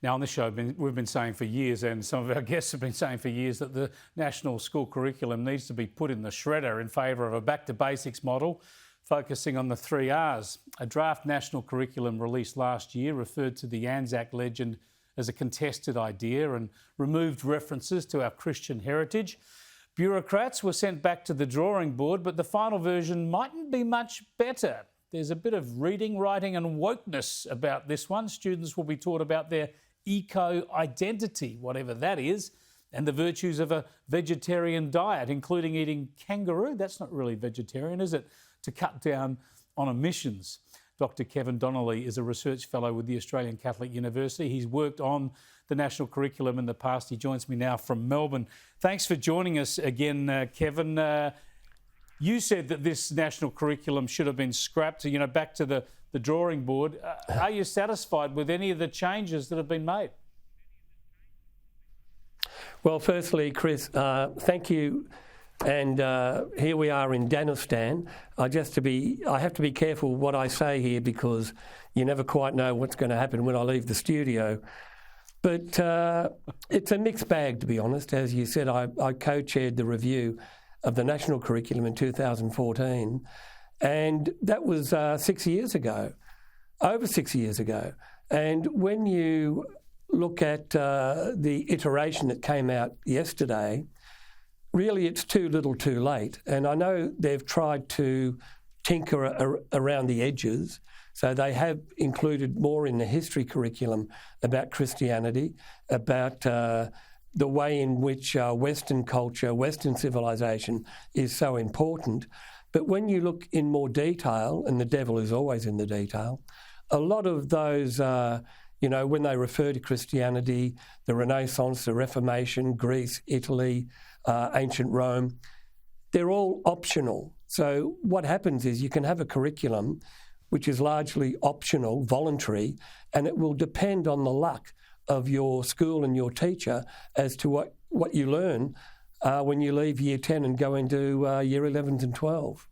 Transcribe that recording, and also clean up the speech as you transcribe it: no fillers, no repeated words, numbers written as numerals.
Now, on this show, we've been saying for years, and some of our guests have been saying for years, that the national school curriculum needs to be put in the shredder in favour of a back-to-basics model, focusing on the 3 Rs. A draft national curriculum released last year referred to the Anzac legend as a contested idea and removed references to our Christian heritage. Bureaucrats were sent back to the drawing board, but the final version mightn't be much better. There's a bit of reading, writing and wokeness about this one. Students will be taught about their eco-identity, whatever that is, and the virtues of a vegetarian diet, including eating kangaroo. That's not really vegetarian, is it? To cut down on emissions. Dr. Kevin Donnelly is a research fellow with the Australian Catholic University. He's worked on the national curriculum in the past. He joins me now from Melbourne. Thanks for joining us again, Kevin. You said that this national curriculum should have been scrapped, back to the drawing board. Are you satisfied with any of the changes that have been made? Well, firstly, Chris, thank you. And here we are in Danistan. I have to be careful what I say here, because you never quite know what's going to happen when I leave the studio. But it's a mixed bag, to be honest. As you said, I co-chaired the review of the national curriculum in 2014, and that was 6 years ago, over 6 years ago. And when you look at the iteration that came out yesterday, really it's too little too late. And I know they've tried to tinker around the edges, so they have included more in the history curriculum about Christianity, about the way in which Western culture, Western civilization is so important. But when you look in more detail, and the devil is always in the detail, a lot of those, when they refer to Christianity, the Renaissance, the Reformation, Greece, Italy, ancient Rome, they're all optional. So what happens is you can have a curriculum which is largely optional, voluntary, and it will depend on the luck of your school and your teacher as to what you learn when you leave year 10 and go into year 11s and 12.